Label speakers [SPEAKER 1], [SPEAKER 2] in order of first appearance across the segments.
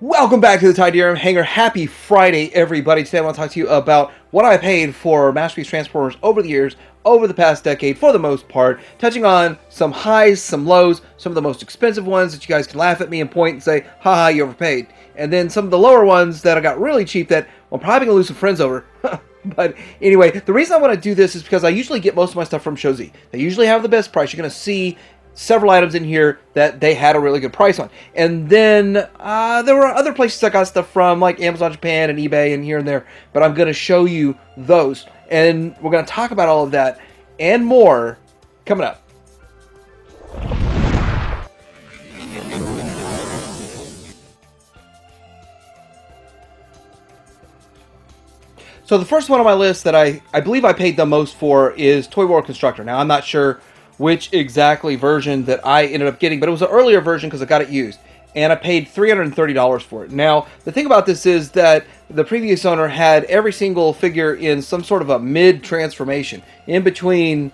[SPEAKER 1] Welcome back to the Ty DRM Hangar. Happy Friday, everybody. Today I want to talk to you about what I paid for Masterpiece Transformers over the years, over the past decade, for the most part, touching on some highs, some lows, some of the most expensive ones that you guys can laugh at me and point and say, haha, you overpaid. And then some of the lower ones that I got really cheap that I'm probably going to lose some friends over. But anyway, the reason I want to do this is because I usually get most of my stuff from Show Z. They usually have the best price. You're going to see several items in here that they had a really good price on. And then there were other places I got stuff from, like Amazon Japan and eBay and here and there. But I'm going to show you those. And we're going to talk about all of that and more coming up. So the first one on my list that I believe I paid the most for is Toy World Constructor. Now, I'm not sure which exactly version that I ended up getting, but it was an earlier version because I got it used. And I paid $330 for it. Now, the thing about this is that the previous owner had every single figure in some sort of a mid-transformation, in between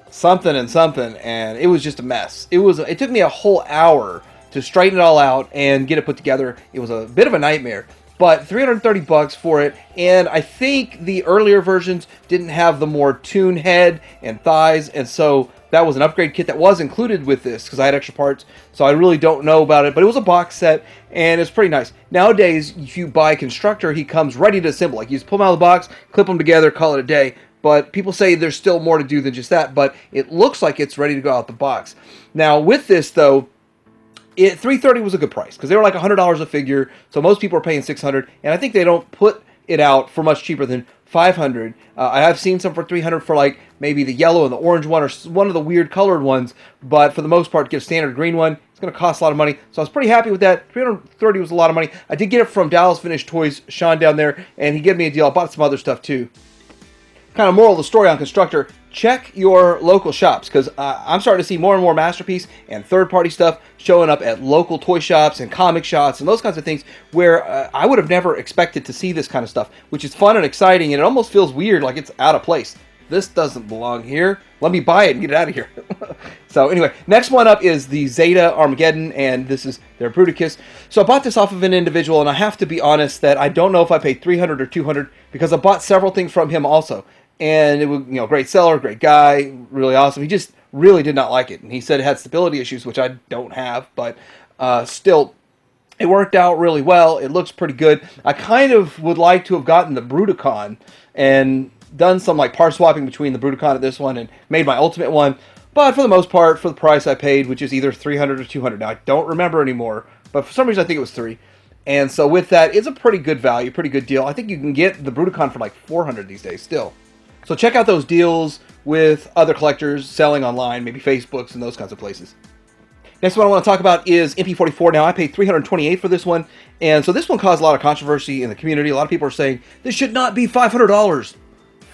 [SPEAKER 1] something and something, and it was just a mess. It took me a whole hour to straighten it all out and get it put together. It was a bit of a nightmare. But $330 for it, and I think the earlier versions didn't have the more tune head and thighs, and so that was an upgrade kit that was included with this because I had extra parts, so I really don't know about it, but it was a box set, and it's pretty nice. Nowadays, if you buy Constructor, he comes ready to assemble. Like, you just pull him out of the box, clip them together, call it a day, but people say there's still more to do than just that, but it looks like it's ready to go out the box. Now, with this, though, $330 was a good price because they were like $100 a figure, so most people are paying $600, and I think they don't put it out for much cheaper than $500. I have seen some for $300 for like maybe the yellow and the orange one or one of the weird colored ones, but for the most part, get a standard green one. It's going to cost a lot of money, so I was pretty happy with that. $330 was a lot of money. I did get it from Dallas Vintage Toys, Sean down there, and he gave me a deal. I bought some other stuff too. Kind of moral of the story on Constructor, check your local shops, because I'm starting to see more and more Masterpiece and third-party stuff showing up at local toy shops and comic shops and those kinds of things where I would have never expected to see this kind of stuff, which is fun and exciting, and it almost feels weird, like it's out of place. This doesn't belong here. Let me buy it and get it out of here. So anyway, next one up is the Zeta Armageddon, and this is their Bruticus. So I bought this off of an individual, and I have to be honest that I don't know if I paid $300 or $200 because I bought several things from him also. And it was, great seller, great guy, really awesome. He just really did not like it. And he said it had stability issues, which I don't have, but still, it worked out really well. It looks pretty good. I kind of would like to have gotten the Bruticon and done some like part swapping between the Bruticon and this one and made my ultimate one. But for the most part, for the price I paid, which is either $300 or $200. Now, I don't remember anymore, but for some reason I think it was $300. And so with that, it's a pretty good value, pretty good deal. I think you can get the Bruticon for like $400 these days still. So check out those deals with other collectors selling online, maybe Facebooks and those kinds of places. Next one I want to talk about is MP44. Now, I paid $328 for this one, and so this one caused a lot of controversy in the community. A lot of people are saying, this should not be $500,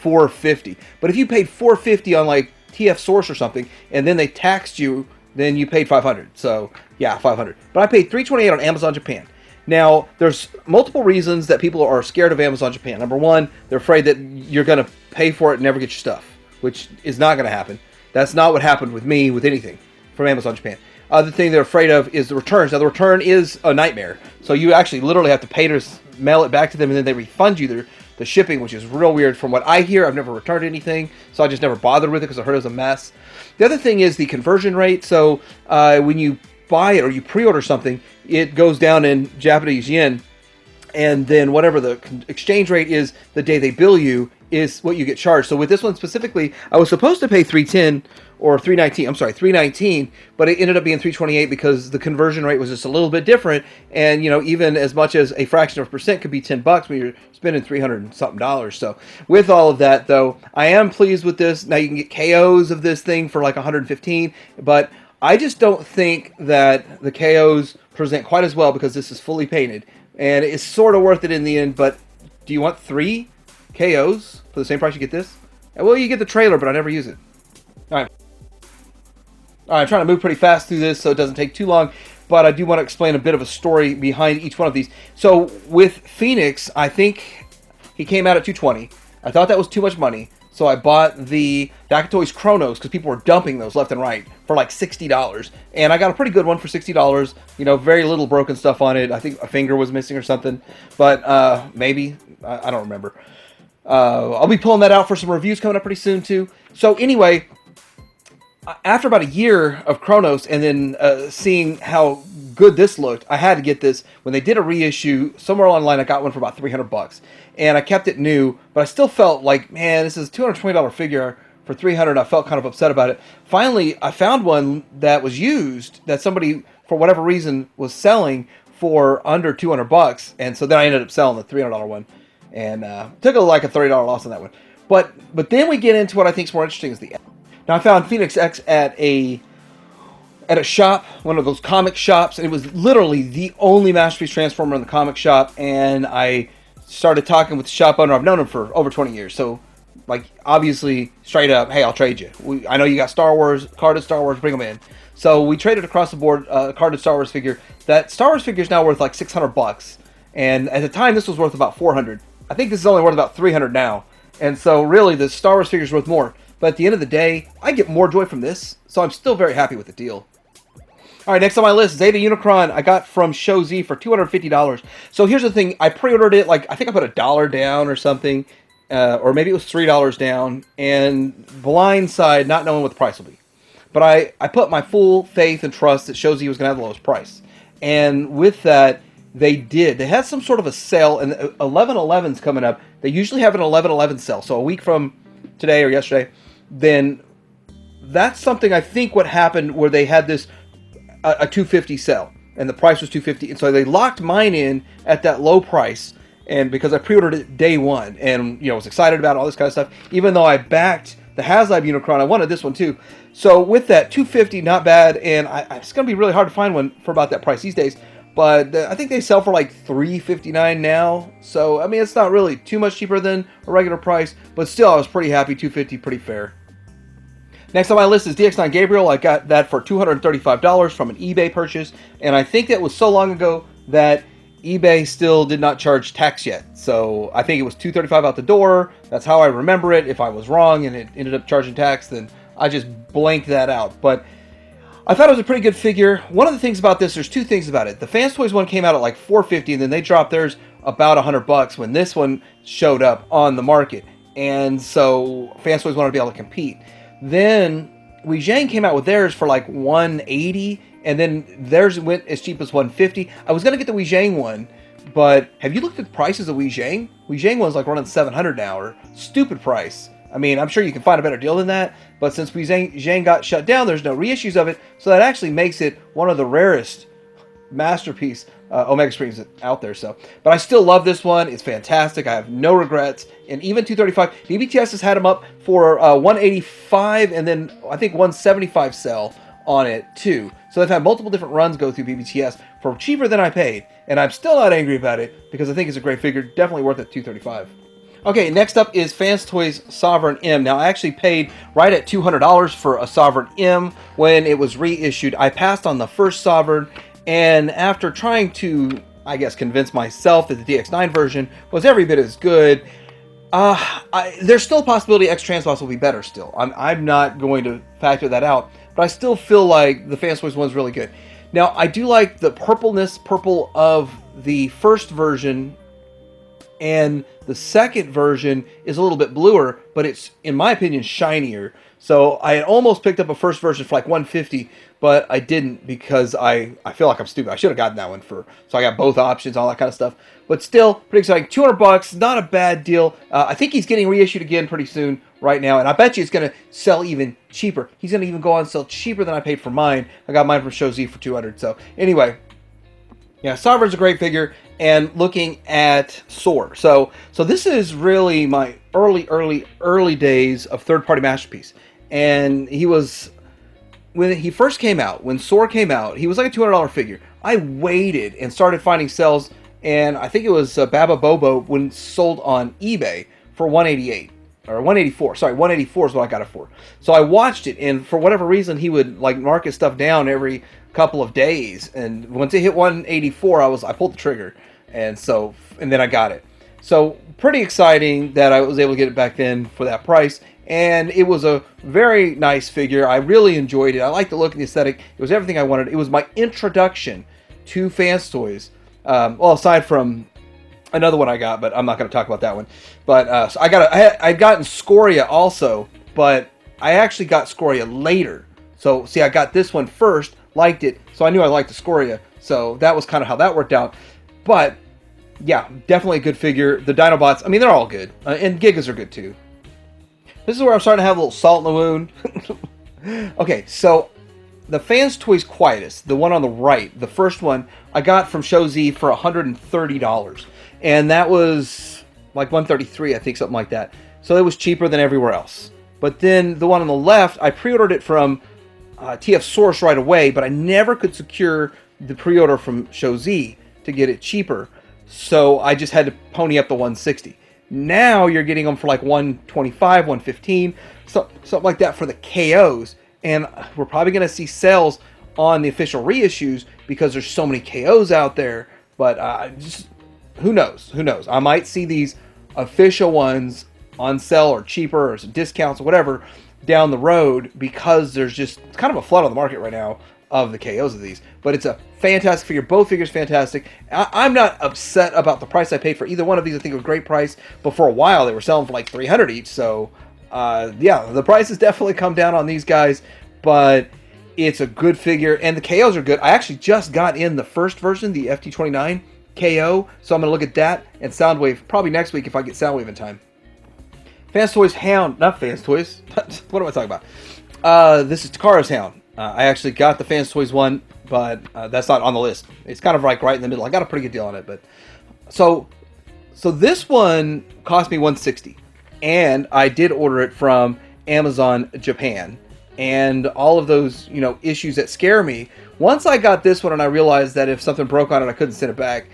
[SPEAKER 1] $450. But if you paid $450 on like TF Source or something, and then they taxed you, then you paid $500. So, yeah, $500. But I paid $328 on Amazon Japan. Now, there's multiple reasons that people are scared of Amazon Japan. Number one, they're afraid that you're going to pay for it and never get your stuff, which is not going to happen. That's not what happened with me with anything from Amazon Japan. Other thing they're afraid of is the returns. Now, the return is a nightmare. So you actually literally have to pay to mail it back to them, and then they refund you the shipping, which is real weird. From what I hear, I've never returned anything, so I just never bothered with it because I heard it was a mess. The other thing is the conversion rate. So when you buy it or you pre-order something, it goes down in Japanese yen, and then whatever the exchange rate is the day they bill you is what you get charged. So with this one specifically, I was supposed to pay $310 or $319. I'm sorry, $319, but it ended up being $328 because the conversion rate was just a little bit different. And even as much as a fraction of a percent could be $10 when you're spending $300 and something. So with all of that, though, I am pleased with this. Now you can get KOs of this thing for like $115, but I just don't think that the KOs present quite as well because this is fully painted, and it's sort of worth it in the end. But do you want 3 KOs for the same price you get this? Well, you get the trailer, but I never use it. All right, I'm trying to move pretty fast through this so it doesn't take too long, but I do want to explain a bit of a story behind each one of these. So with Phoenix, I think he came out at $220. I thought that was too much money, So I bought the Daka Toys Chronos because people were dumping those left and right for like $60, and I got a pretty good one for $60. You know, very little broken stuff on it. I think a finger was missing or something, but maybe I don't remember. I'll be pulling that out for some reviews coming up pretty soon too. So anyway, after about a year of Chronos and then seeing how good this looked, I had to get this. When they did a reissue somewhere online, I got one for about $300, and I kept it new. But I still felt like, man, this is a $220 figure for $300. I felt kind of upset about it. Finally, I found one that was used that somebody, for whatever reason, was selling for under $200, and so then I ended up selling the $300 one, and took like a $30 loss on that one. But then we get into what I think is more interesting is the. Now I found Phoenix X at a shop, one of those comic shops, and it was literally the only Masterpiece Transformer in the comic shop. And I started talking with the shop owner. I've known him for over 20 years, so like obviously straight up, hey, I'll trade you. I know you got Star Wars, carded Star Wars, bring them in. So we traded across the board a carded Star Wars figure. That Star Wars figure is now worth like $600, and at the time this was worth about $400. I think this is only worth about $300 now, and so really the Star Wars figure is worth more. But at the end of the day, I get more joy from this, so I'm still very happy with the deal. All right, next on my list, Zeta Unicron I got from Show Z for $250. So here's the thing, I pre-ordered it, like I think I put $1 down or something, or maybe it was $3 down, and blindside, not knowing what the price will be. But I put my full faith and trust that Show Z was going to have the lowest price. And with that, they did. They had some sort of a sale, and 11/11's coming up. They usually have an 11/11 sale, so a week from today or yesterday. Then that's something I think what happened where they had this a $250 sale and the price was $250, and so they locked mine in at that low price. And because I pre-ordered it day one and was excited about all this kind of stuff, even though I backed the HasLab Unicron, I wanted this one too. So with that $250, not bad, and it's going to be really hard to find one for about that price these days. But I think they sell for like $359 now. So, I mean, it's not really too much cheaper than a regular price. But still, I was pretty happy. $250, pretty fair. Next on my list is DX9 Gabriel. I got that for $235 from an eBay purchase. And I think that was so long ago that eBay still did not charge tax yet. So, I think it was $235 out the door. That's how I remember it. If I was wrong and it ended up charging tax, then I just blanked that out. But I thought it was a pretty good figure. One of the things about this, there's two things about it. The Fans Toys one came out at like $450, and then they dropped theirs about $100 when this one showed up on the market. And so Fans Toys wanted to be able to compete. Then Weijing came out with theirs for like $180, and then theirs went as cheap as $150. I was going to get the Weijing one, but have you looked at the prices of Weijing? Weijing one's like running $700 now, or stupid price. I mean, I'm sure you can find a better deal than that, but since Weijing got shut down, there's no reissues of it, so that actually makes it one of the rarest Masterpiece Omega Supremes out there. So, but I still love this one. It's fantastic. I have no regrets. And even 235, BBTS has had them up for 185, and then I think 175 sell on it too. So they've had multiple different runs go through BBTS for cheaper than I paid, and I'm still not angry about it because I think it's a great figure. Definitely worth it. 235. Okay, next up is Fans Toys Sovereign M. Now, I actually paid right at $200 for a Sovereign M when it was reissued. I passed on the first Sovereign, and after trying to, I guess, convince myself that the DX9 version was every bit as good, there's still a possibility X-Transbots will be better still. I'm not going to factor that out, but I still feel like the Fans Toys one's really good. Now, I do like the purple of the first version, and the second version is a little bit bluer, but it's, in my opinion, shinier. So I had almost picked up a first version for like $150, but I didn't because I feel like I'm stupid. I should have gotten that one so I got both options, all that kind of stuff. But still, pretty exciting. $200, not a bad deal. I think he's getting reissued again pretty soon right now, and I bet you it's going to sell even cheaper. He's going to even go on and sell cheaper than I paid for mine. I got mine from Show Z for $200. So anyway, yeah, Sovereign's a great figure. And looking at Soar. So this is really my early days of third-party Masterpiece. And he was, when he first came out, when Soar came out, he was like a $200 figure. I waited and started finding sales, and I think it was Baba Bobo when sold on eBay for $188. Or $184. Sorry, $184 is what I got it for. So I watched it, and for whatever reason, he would like mark his stuff down every couple of days. And once it hit $184, I pulled the trigger, and then I got it. So pretty exciting that I was able to get it back then for that price. and it was a very nice figure. I really enjoyed it. I liked the look and the aesthetic. It was everything I wanted. It was my introduction to Fans Toys. Well, aside from another one I got, but I'm not going to talk about that one. But so I'd gotten Scoria also, but I actually got Scoria later. So see, I got this one first, liked it, so I knew I liked the Scoria. So that was kind of how that worked out. But yeah, definitely a good figure. The Dinobots, I mean, they're all good, and Gigas are good too. This is where I'm starting to have a little salt in the wound. Okay, so the Fans Toys Quietus, the one on the right, the first one, I got from Show Z for $130. And that was like $133, I think, something like that. So it was cheaper than everywhere else. But then the one on the left, I pre-ordered it from TF Source right away, but I never could secure the pre-order from Show Z to get it cheaper. So I just had to pony up the $160. Now you're getting them for like $125, $115, something like that for the KOs. And we're probably going to see sales on the official reissues because there's so many KOs out there. But just who knows? Who knows? I might see these official ones on sale or cheaper or some discounts or whatever down the road because there's just kind of a flood on the market right now of the KOs of these. But it's a fantastic figure. Both figures fantastic. I'm not upset about the price I paid for either one of these. I think it was a great price. But for a while, they were selling for like $300 each. So, yeah, the price has definitely come down on these guys. But it's a good figure. And the KOs are good. I actually just got in the first version, the FT29 KO. So I'm going to look at that and Soundwave probably next week if I get Soundwave in time. Fans Toys Hound. Not Fans Toys. What am I talking about? This is Takara's Hound. I actually got the Fans Toys one, but that's not on the list. It's kind of like right in the middle. I got a pretty good deal on it, but so this one cost me $160, and I did order it from Amazon Japan. And all of those, issues that scare me. Once I got this one, and I realized that if something broke on it, I couldn't send it back.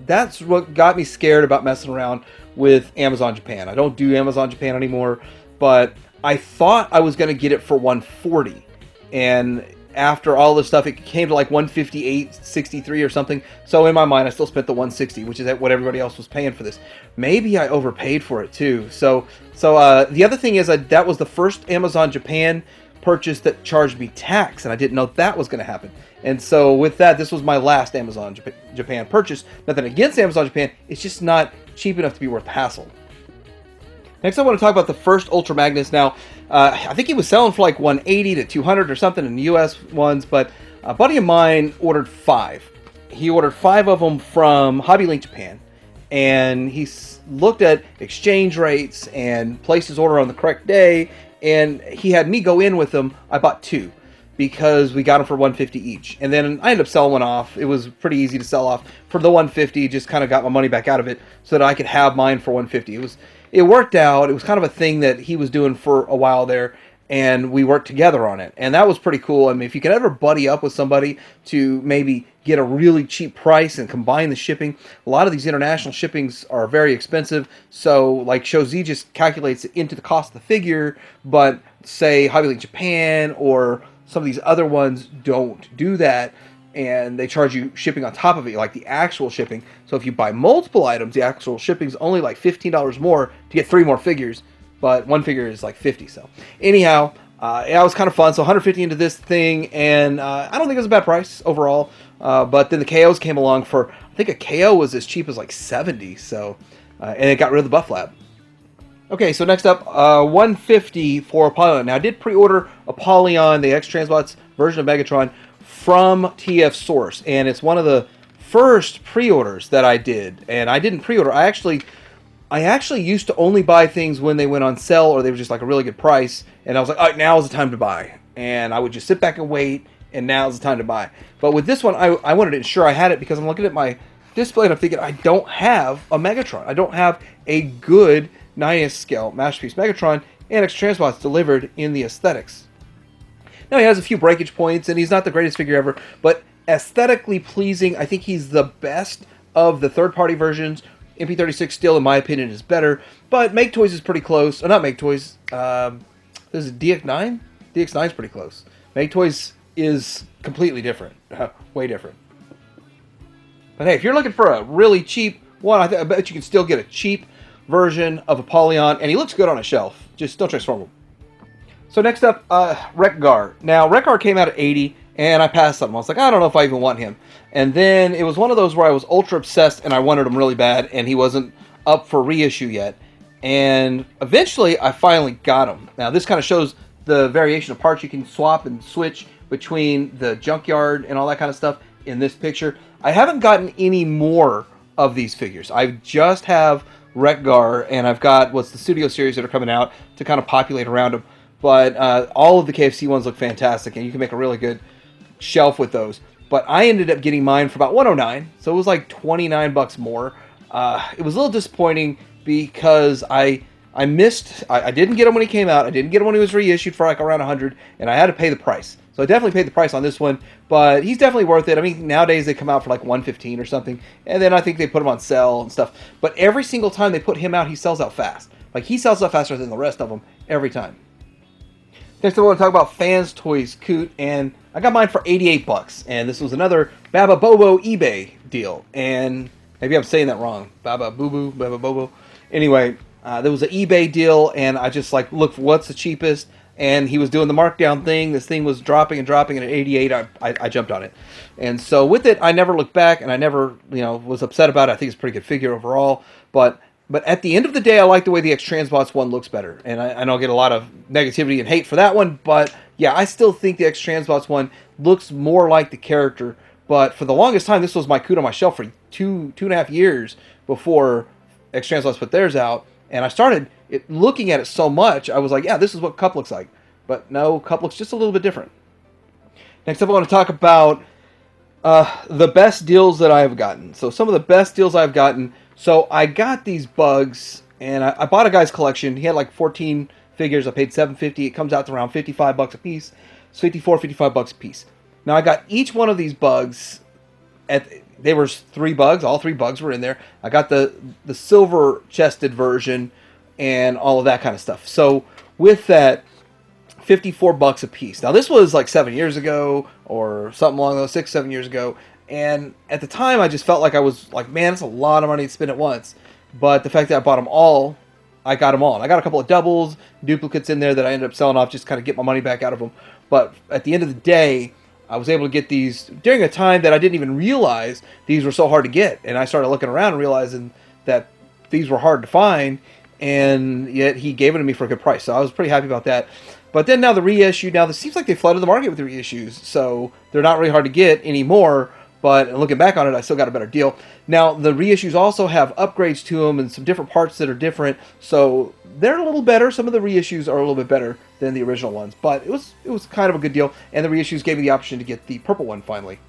[SPEAKER 1] That's what got me scared about messing around with Amazon Japan. I don't do Amazon Japan anymore, but I thought I was going to get it for $140, and after all this stuff, it came to like $158.63 or something. So in my mind, I still spent the $160, which is what everybody else was paying for this. Maybe I overpaid for it too. So the other thing is that was the first Amazon Japan purchase that charged me tax, and I didn't know that was going to happen. And so with that, this was my last Amazon Japan purchase. Nothing against Amazon Japan, it's just not cheap enough to be worth the hassle. Next, I want to talk about the first Ultra Magnus. Now, I think he was selling for like $180 to $200 or something in the U.S. ones, but a buddy of mine ordered 5. He ordered 5 of them from Hobby Link Japan, and he looked at exchange rates and placed his order on the correct day, and he had me go in with him. I bought 2 because we got them for $150 each, and then I ended up selling one off. It was pretty easy to sell off for the $150. Just kind of got my money back out of it so that I could have mine for $150. It worked out. It was kind of a thing that he was doing for a while there, and we worked together on it, and that was pretty cool. I mean, if you can ever buddy up with somebody to maybe get a really cheap price and combine the shipping, a lot of these international shippings are very expensive, so like Show Z just calculates it into the cost of the figure, but say Hobby Link Japan or some of these other ones don't do that, and they charge you shipping on top of it, like the actual shipping. So if you buy multiple items, the actual shipping's only like $15 more to get 3 more figures, but one figure is like $50. So anyhow, it was kind of fun. So $150 into this thing, and I don't think it was a bad price overall. But then the KOs came along for, I think a KO was as cheap as like $70. So and it got rid of the Buff Lab. Okay, so next up, $150 for Apollyon. Now I did pre-order Apollyon, the X-Transbots version of Megatron, from TF Source, and it's one of the first pre-orders that I did. And I didn't pre-order. I actually used to only buy things when they went on sale or they were just like a really good price, and I was like, all right, now's the time to buy. And I would just sit back and wait, and now's the time to buy. But with this one, I wanted to ensure I had it because I'm looking at my display and I'm thinking, I don't have a Megatron. I don't have a good 9S scale Masterpiece Megatron and X-Transbots delivered in the aesthetics. Now, he has a few breakage points, and he's not the greatest figure ever, but aesthetically pleasing. I think he's the best of the third-party versions. MP36 still, in my opinion, is better, but Make Toys is pretty close. Not Make Toys. This is DX9? DX9 is pretty close. Make Toys is completely different. Way different. But hey, if you're looking for a really cheap one, I bet you can still get a cheap version of Apollyon, and he looks good on a shelf. Just don't transform him. So next up, Wreck-Gar. Now, Wreck-Gar came out at 80, and I passed on him. I was like, I don't know if I even want him. And then it was one of those where I was ultra obsessed, and I wanted him really bad, and he wasn't up for reissue yet. And eventually, I finally got him. Now, this kind of shows the variation of parts you can swap and switch between the junkyard and all that kind of stuff in this picture. I haven't gotten any more of these figures. I just have Wreck-Gar, and I've got what's the Studio Series that are coming out to kind of populate around them. But all of the KFC ones look fantastic, and you can make a really good shelf with those. But I ended up getting mine for about $109, so it was like $29 more. It was a little disappointing because I didn't get him when he came out. I didn't get him when he was reissued for like around $100, and I had to pay the price. So I definitely paid the price on this one, but he's definitely worth it. I mean, nowadays they come out for like $115 or something, and then I think they put him on sale and stuff. But every single time they put him out, he sells out fast. Like, he sells out faster than the rest of them every time. Next, I want to talk about Fans Toys Coot, and I got mine for $88, and this was another Baba Bobo eBay deal. And maybe I'm saying that wrong. Baba Boo Boo, Baba Bobo. Anyway, there was an eBay deal, and I just like looked for what's the cheapest. And he was doing the markdown thing. This thing was dropping and dropping, and at 88, I jumped on it. And so with it, I never looked back, and I never, was upset about it. I think it's a pretty good figure overall. But at the end of the day, I like the way the X-Transbots one looks better. And I know I get a lot of negativity and hate for that one, but yeah, I still think the X-Transbots one looks more like the character. But for the longest time, this was my Coot on my shelf for two and a half years before X-Transbots put theirs out. And I started looking at it so much, I was like, yeah, this is what Cup looks like. But no, Cup looks just a little bit different. Next up, I want to talk about the best deals that I have gotten. So some of the best deals I've gotten. So I got these bugs, and I bought a guy's collection. He had like 14 figures. I paid $7.50. It comes out to around $55 a piece. It's $55 a piece. Now I got each one of these bugs there was 3 bugs. All 3 bugs were in there. I got the silver chested version and all of that kind of stuff. So with that, $54 a piece. Now this was like 7 years ago or something along those 6-7 years ago. And at the time I just felt like I was like, man, it's a lot of money to spend at once. But the fact that I bought them all, I got them all. And I got a couple of doubles, duplicates in there that I ended up selling off just to kind of get my money back out of them. But at the end of the day, I was able to get these during a time that I didn't even realize these were so hard to get. And I started looking around and realizing that these were hard to find, and yet he gave it to me for a good price. So I was pretty happy about that. But then now the reissue, it seems like they flooded the market with the reissues. So they're not really hard to get anymore. But looking back on it, I still got a better deal. Now, the reissues also have upgrades to them and some different parts that are different. So they're a little better. Some of the reissues are a little bit better than the original ones. But it was kind of a good deal. And the reissues gave me the option to get the purple one finally.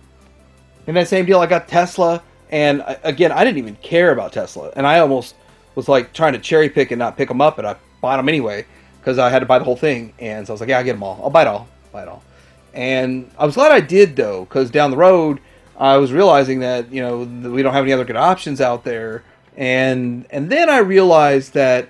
[SPEAKER 1] In that same deal, I got Tesla. And again, I didn't even care about Tesla. And I almost was like trying to cherry pick and not pick them up. But I bought them anyway because I had to buy the whole thing. And so I was like, yeah, I'll get them all. I'll buy it all. And I was glad I did, though, because down the road, I was realizing that, we don't have any other good options out there. And then I realized that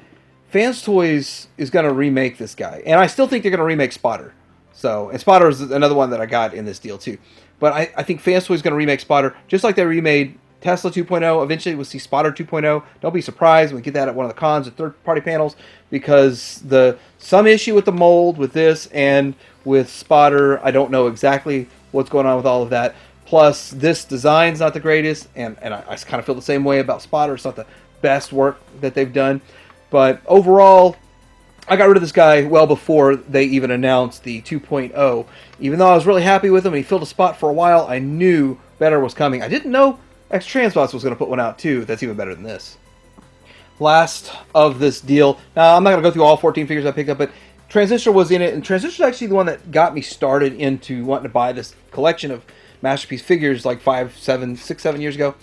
[SPEAKER 1] Fans Toys is going to remake this guy. And I still think they're going to remake Spotter. And Spotter is another one that I got in this deal too. But I think Fans Toys is going to remake Spotter just like they remade Tesla 2.0. Eventually we'll see Spotter 2.0. Don't be surprised when we get that at one of the cons at third-party panels, because some issue with the mold with this and with Spotter, I don't know exactly what's going on with all of that. Plus, this design's not the greatest, and I kind of feel the same way about Spotter. It's not the best work that they've done. But overall, I got rid of this guy well before they even announced the 2.0. Even though I was really happy with him and he filled a spot for a while, I knew better was coming. I didn't know X-Transbots was going to put one out too that's even better than this. Last of this deal. Now, I'm not going to go through all 14 figures I picked up, but Transistor was in it. And Transistor is actually the one that got me started into wanting to buy this collection of Masterpiece figures like 6-7 years ago.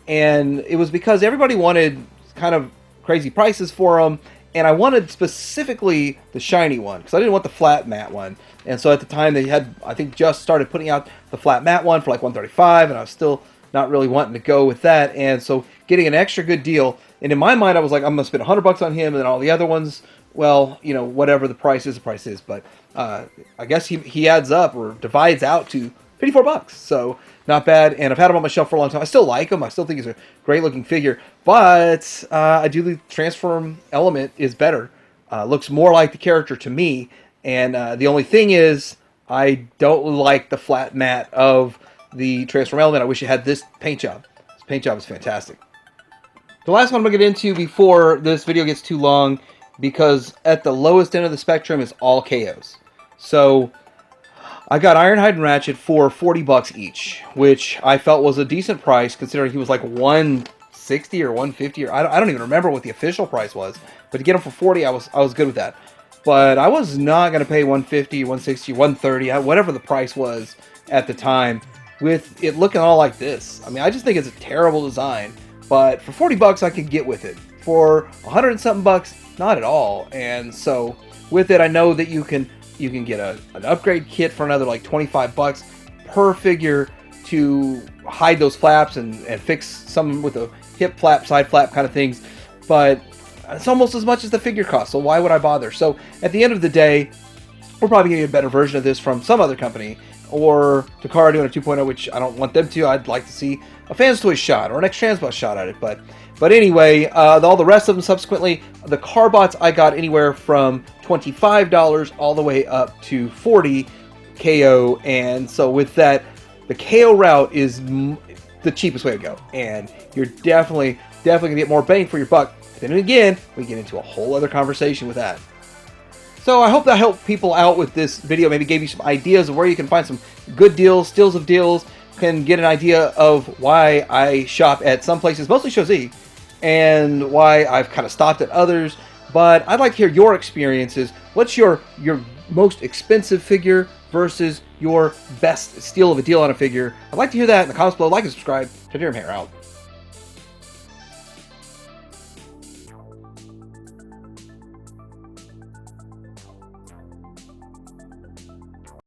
[SPEAKER 1] And it was because everybody wanted kind of crazy prices for them, and I wanted specifically the shiny one because I didn't want the flat matte one. And so at the time they had, I think, just started putting out the flat matte one for like $135, and I was still not really wanting to go with that. And so getting an extra good deal, and in my mind I was like, I'm gonna spend $100 on him, and then all the other ones, well, whatever the price is, the price is. But I guess he adds up or divides out to $54. So not bad. And I've had him on my shelf for a long time. I still like him. I still think he's a great looking figure. But I do the Transform element is better. Looks more like the character to me. And the only thing is, I don't like the flat mat of the Transform element. I wish it had this paint job. This paint job is fantastic. The last one I'm going to get into before this video gets too long, because at the lowest end of the spectrum is all KOs. So I got Ironhide and Ratchet for $40 each, which I felt was a decent price considering he was like $160 or $150, or I don't even remember what the official price was. But to get him for $40, I was good with that. But I was not going to pay $150, $160, $130, whatever the price was at the time, with it looking all like this. I mean, I just think it's a terrible design. But for $40, I could get with it. For 100 and something bucks, not at all. And so with it, I know that you can get an upgrade kit for another like $25 per figure to hide those flaps and fix some with a hip flap, side flap kind of things. But it's almost as much as the figure cost, so why would I bother? So at the end of the day, we're probably going to get a better version of this from some other company, or Takara doing a 2.0, which I don't want them to. I'd like to see a Fans Toys shot or an X-Transbot shot at it. But anyway, all the rest of them subsequently, the Carbots I got anywhere from $25 all the way up to $40 KO. And so with that, the KO route is the cheapest way to go. And you're definitely going to get more bang for your buck. Then again, we get into a whole other conversation with that. So I hope that helped people out with this video, maybe gave you some ideas of where you can find some good deals, steals of deals, can get an idea of why I shop at some places, mostly Shozi, and why I've kind of stopped at others. But I'd like to hear your experiences. What's your most expensive figure versus your best steal of a deal on a figure? I'd like to hear that in the comments below. Like and subscribe. Take care, I'm here out.